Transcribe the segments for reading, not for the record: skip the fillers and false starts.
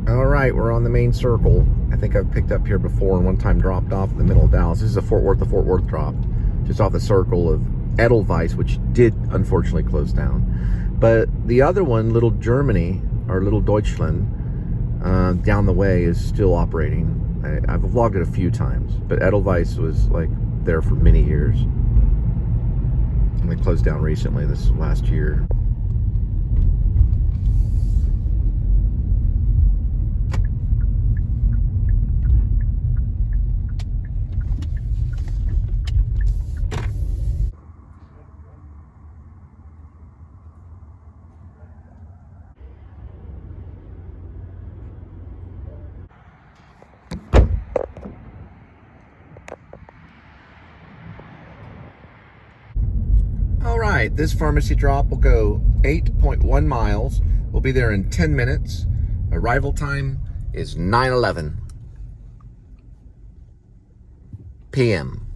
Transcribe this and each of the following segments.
All right, we're on the main circle. I think I've picked up here before and one time dropped off in the middle of Dallas. This is a Fort Worth drop, just off the circle of Edelweiss, which did unfortunately close down. But the other one, Little Germany, or Little Deutschland, down the way is still operating. I've vlogged it a few times, but Edelweiss was like there for many years. And they closed down recently, this last year. Alright, this pharmacy drop will go 8.1 miles. We'll be there in 10 minutes. Arrival time is 9:11 p.m.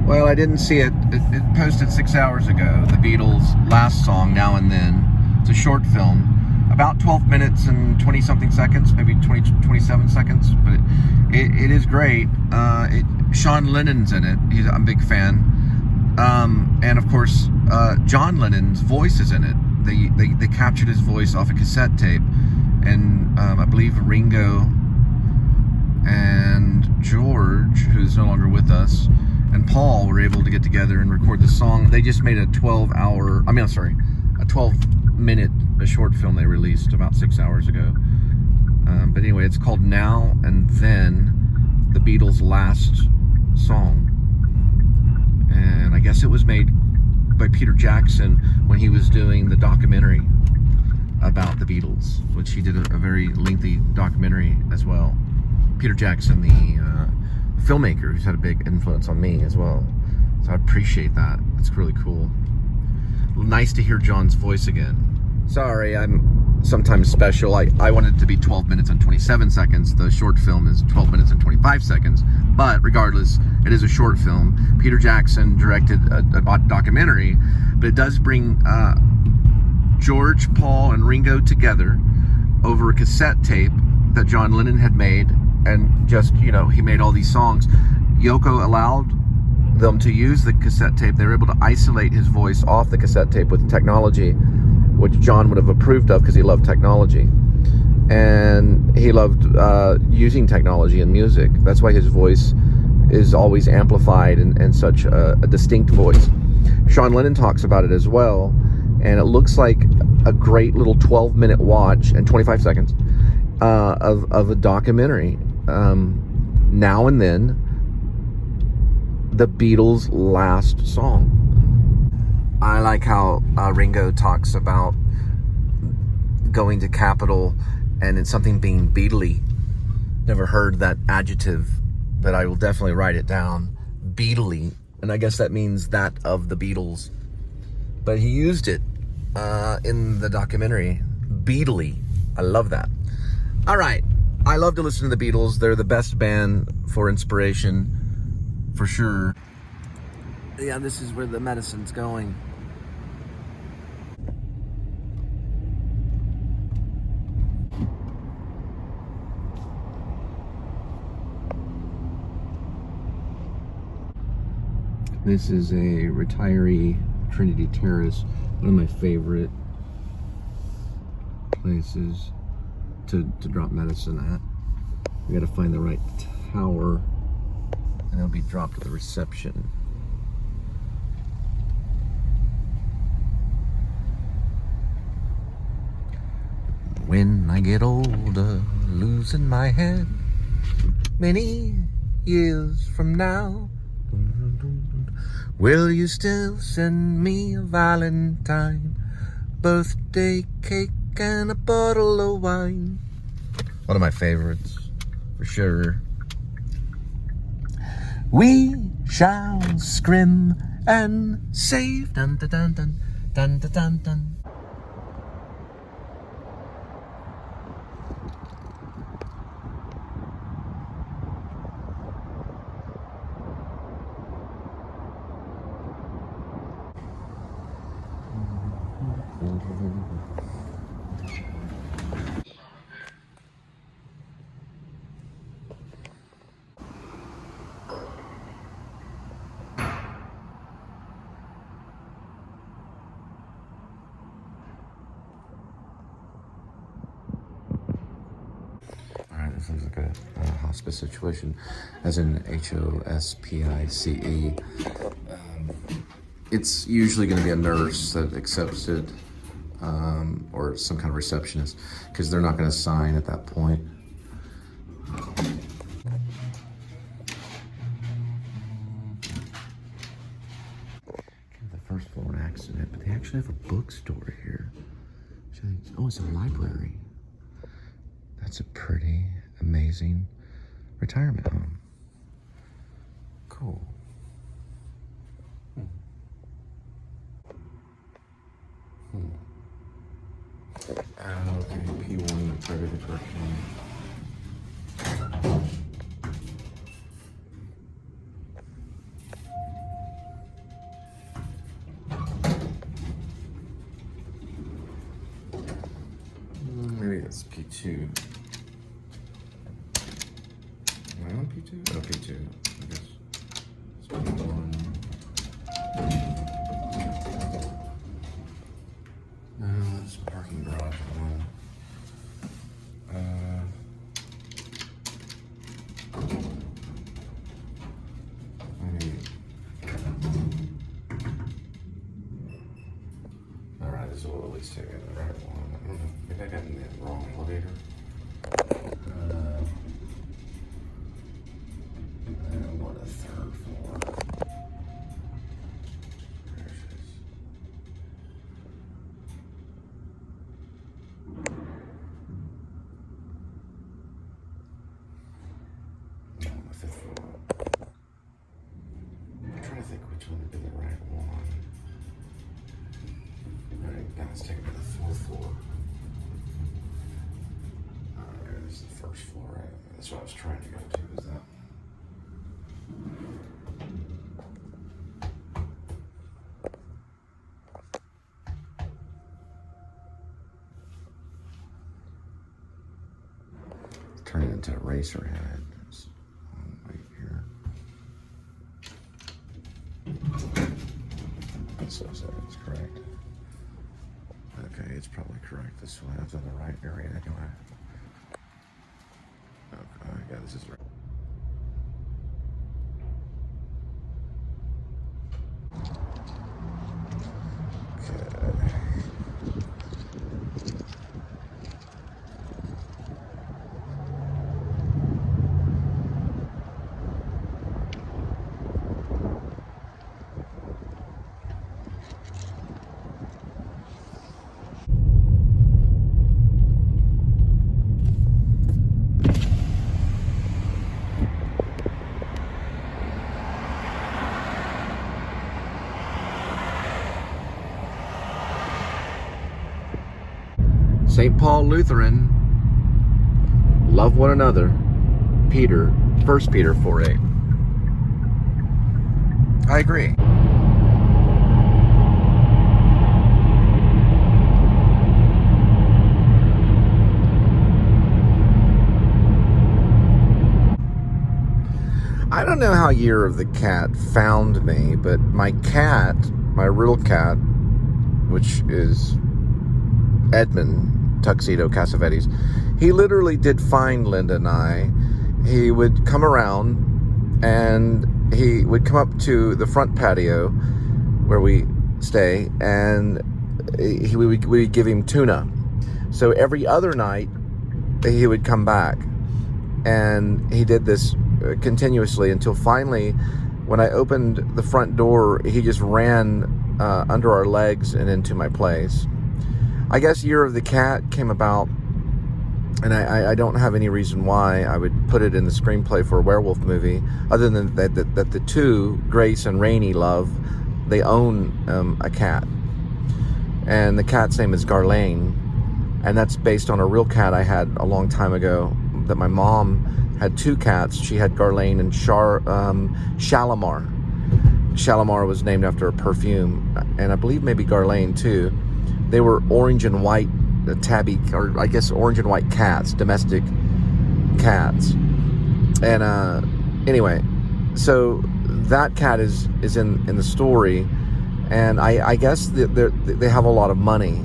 Well, I didn't see it. It posted 6 hours ago. The Beatles' last song, Now and Then. It's a short film. About 12 minutes and 20-something seconds, maybe 27 seconds, but it is great. Sean Lennon's in it. I'm a big fan. And of course, John Lennon's voice is in it. They captured his voice off a cassette tape, and I believe Ringo and George, who's no longer with us, and Paul were able to get together and record the song. They just made a 12-minute short film they released about 6 hours ago. But anyway, it's called Now and Then, the Beatles' last song. And I guess it was made by Peter Jackson when he was doing the documentary about the Beatles, which he did a very lengthy documentary as well. Peter Jackson, the filmmaker, who's had a big influence on me as well. So I appreciate that. It's really cool. Nice to hear John's voice again. Sorry, I'm sometimes special. I wanted it to be 12 minutes and 27 seconds. The short film is 12 minutes and 25 seconds. But regardless, it is a short film. Peter Jackson directed a documentary, but it does bring George, Paul, and Ringo together over a cassette tape that John Lennon had made. And just, he made all these songs. Yoko allowed them to use the cassette tape. They were able to isolate his voice off the cassette tape with technology, which John would have approved of because he loved technology. And he loved using technology in music. That's why his voice is always amplified and such a distinct voice. Sean Lennon talks about it as well, and it looks like a great little 12-minute watch and 25 seconds of a documentary. Now and Then, the Beatles' last song. I like how Ringo talks about going to Capitol and it's something being Beatley. Never heard that adjective, but I will definitely write it down. Beatley. And I guess that means that of the Beatles. But he used it in the documentary. Beatley. I love that. All right. I love to listen to the Beatles. They're the best band for inspiration, for sure. Yeah, this is where the medicine's going. This is a retiree Trinity Terrace, one of my favorite places to drop medicine at. We gotta find the right tower, and it'll be dropped at the reception. When I get older, losing my head, many years from now, will you still send me a Valentine, birthday cake, and a bottle of wine? One of my favorites, for sure. We shall scrim and save. Dun dun dun dun dun dun dun dun. This looks like a hospice situation, as in HOSPICE. It's usually going to be a nurse that accepts it, or some kind of receptionist, because they're not going to sign at that point. The first floor an accident, but they actually have a bookstore here. Oh, it's a library. That's a pretty amazing retirement home. Cool. Okay, P1, private correction. Maybe it's P2. Am I on P2? Oh, P2, I guess. It's P1. No, that's parking garage one. Alright, this will at least take me to the right one. I don't know. Maybe I got in the wrong elevator. I want a third floor. There it is. I want the fifth floor. I'm trying to think which one would be the right one. Alright, now let's take it to the fourth floor. Alright, this is the first floor, right? That's what I was trying to go to, is that. Turn it into a racer head. It's right here. So it's correct. Okay, it's probably correct. This one is in the right area anyway. Okay, yeah, this is right. St. Paul Lutheran, love one another. Peter, 1 Peter 4:8. I agree. I don't know how Year of the Cat found me, but my cat, my real cat, which is Edmund, Tuxedo, Cassavetes, he literally did find Linda and I. He would come around and he would come up to the front patio where we stay, and we would give him tuna. So every other night he would come back, and he did this continuously until finally, when I opened the front door, he just ran under our legs and into my place. I guess Year of the Cat came about, and I don't have any reason why I would put it in the screenplay for a werewolf movie, other than that the two, Grace and Rainey, love, they own a cat. And the cat's name is Garlane, and that's based on a real cat I had a long time ago, that my mom had two cats. She had Garlane and Shalimar. Shalimar was named after a perfume, and I believe maybe Garlane too. They were orange and white tabby, or I guess orange and white cats, domestic cats. And anyway, so that cat is in the story, and I guess they have a lot of money,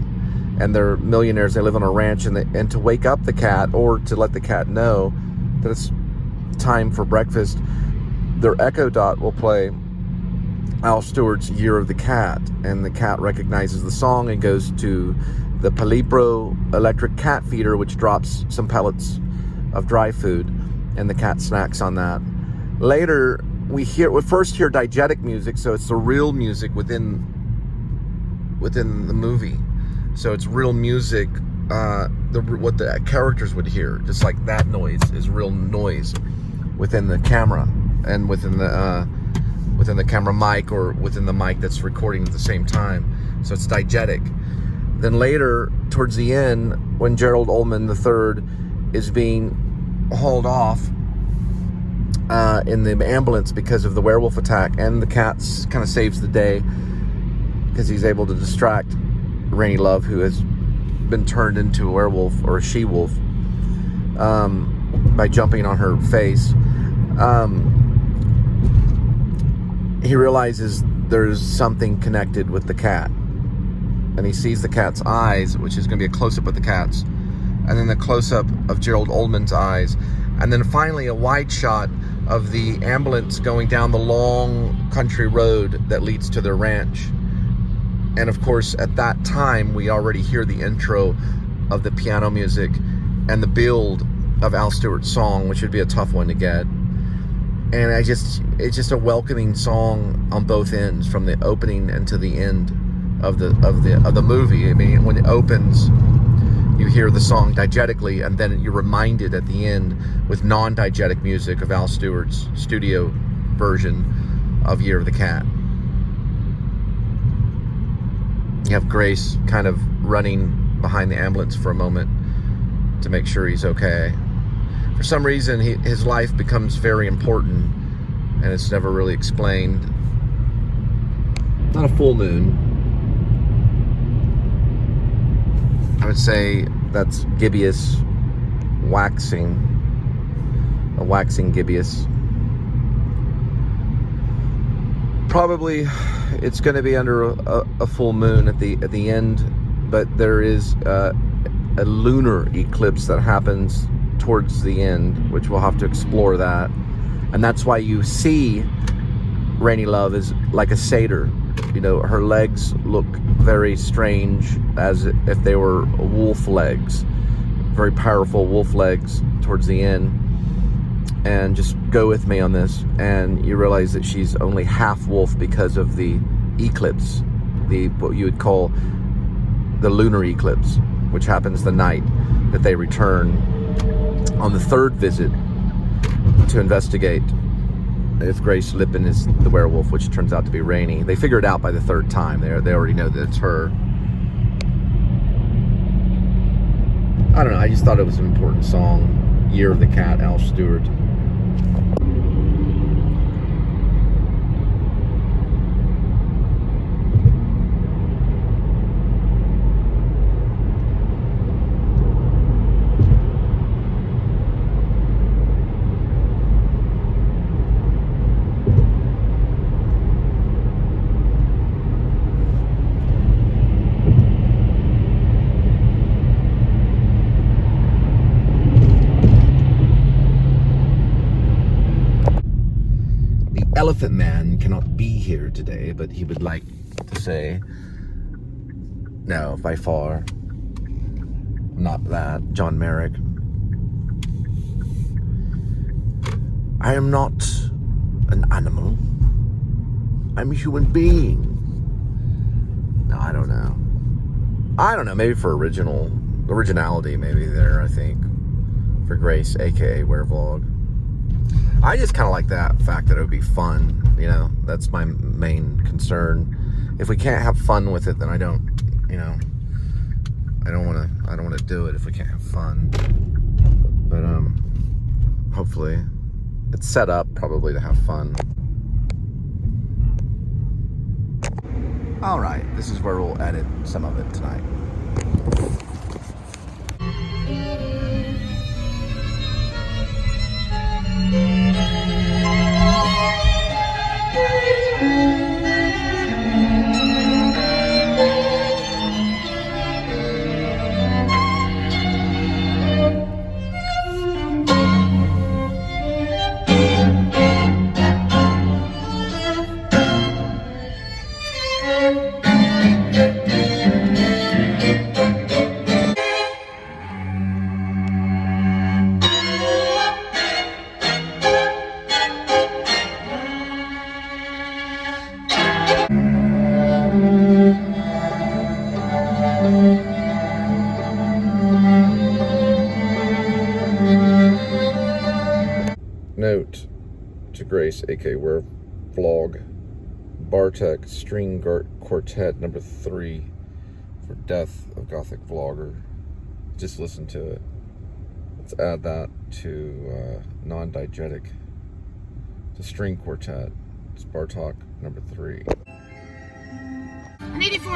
and they're millionaires. They live on a ranch, and to wake up the cat, or to let the cat know that it's time for breakfast, their Echo Dot will play Al Stewart's Year of the Cat, and the cat recognizes the song and goes to the Palipro electric cat feeder, which drops some pellets of dry food, and the cat snacks on that. Later, we first hear diegetic music, so it's the real music within the movie. So it's real music, what the characters would hear, just like that noise is real noise within the camera, and within the camera mic, or within the mic that's recording at the same time. So it's diegetic. Then later, towards the end, when Gerald Ullman III is being hauled off in the ambulance because of the werewolf attack, and the cat kind of saves the day because he's able to distract Rainy Love, who has been turned into a werewolf, or a she-wolf, by jumping on her face. He realizes there's something connected with the cat, and he sees the cat's eyes, which is going to be a close-up of the cat's, and then the close-up of Gerald Ullman's eyes, and then finally a wide shot of the ambulance going down the long country road that leads to their ranch. And of course, at that time, we already hear the intro of the piano music and the build of Al Stewart's song, which would be a tough one to get. And it's just a welcoming song on both ends, from the opening and to the end of the movie. I mean, when it opens, you hear the song diegetically, and then you're reminded at the end with non-diegetic music of Al Stewart's studio version of Year of the Cat. You have Grace kind of running behind the ambulance for a moment to make sure he's okay. For some reason, his life becomes very important, and it's never really explained. Not a full moon. I would say that's gibbous waxing. A waxing gibbous. Probably it's going to be under a full moon at the end, but there is a lunar eclipse that happens towards the end, which we'll have to explore that. And that's why you see Rainy Love is like a satyr. You know, her legs look very strange, as if they were wolf legs, very powerful wolf legs towards the end. And just go with me on this, and you realize that she's only half wolf because of the eclipse, what you would call the lunar eclipse, which happens the night that they return on the third visit to investigate if Grace Lippin is the werewolf, which turns out to be Rainy. They figure it out by the third time. They already know that it's her. I don't know, I just thought it was an important song. Year of the Cat, Al Stewart. Elephant Man cannot be here today, but he would like to say, no, by far, not that, John Merrick. I am not an animal. I'm a human being. No, I don't know. Maybe for originality, maybe there, I think. For Grace, aka Werevlog. I just kind of like that fact that it would be fun, you know. That's my main concern. If we can't have fun with it, then I don't want to do it if we can't have fun. But hopefully it's set up probably to have fun. All right, this is where we'll edit some of it tonight. Note to Grace, aka Werevlog, Bartok String Quartet number 3 for Death of Gothic Vlogger. Just listen to it. Let's add that to non-diegetic. The string quartet. It's Bartok number 3. I need a few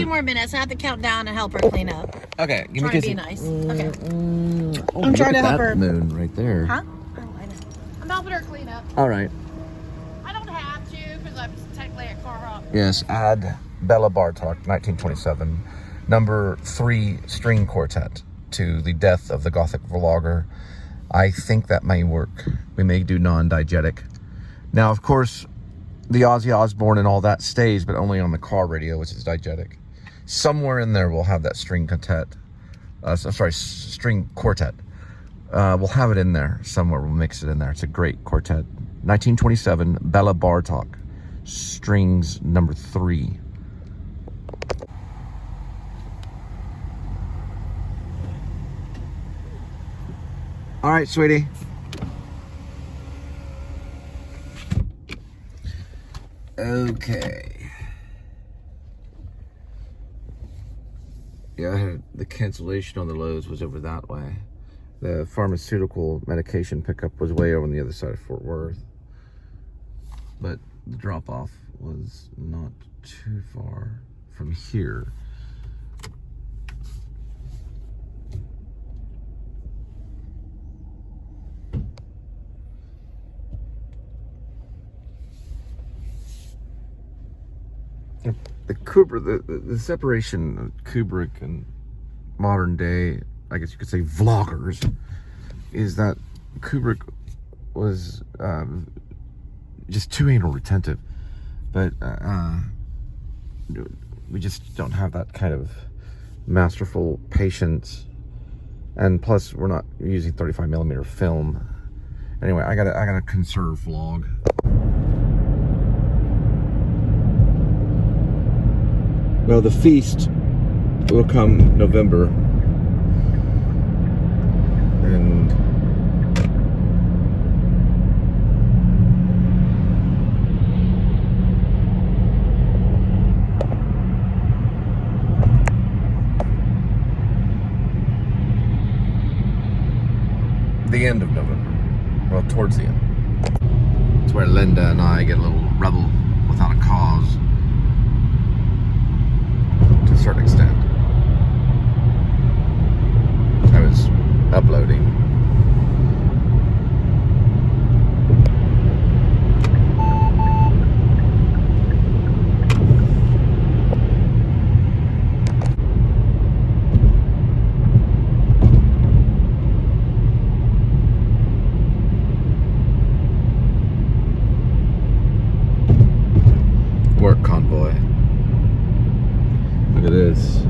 more minutes. I have to count down and help her clean up. Okay, give me a Trying kiss. to be nice. Okay. I'm trying to help her. Moon right there. Huh? Oh, I know. I'm helping her clean up. All right. I don't have to because I'm technically at pharm. Yes, add Bella Bartok, 1927, number 3 string quartet to the Death of the Gothic Vlogger. I think that may work. We may do non-diegetic. Now, of course, the Ozzy Osbourne and all that stays, but only on the car radio, which is diegetic. Somewhere in there, we'll have that string quartet. String quartet. We'll have it in there somewhere. We'll mix it in there. It's a great quartet. 1927, Bella Bartok, strings number 3. All right, sweetie. Okay. Yeah, I had the cancellation on the Lowe's was over that way. The pharmaceutical medication pickup was way over on the other side of Fort Worth. But the drop-off was not too far from here. The separation of Kubrick and modern day, I guess you could say, vloggers, is that Kubrick was just too anal retentive, but we just don't have that kind of masterful patience, and plus we're not using 35mm film. Anyway, I gotta conserve vlog. Well, the feast will come November, and the end of November, well, towards the end. It's where Linda and I get a little rebel without a cause. To a certain extent. I was uploading. Work convoy. Look at this.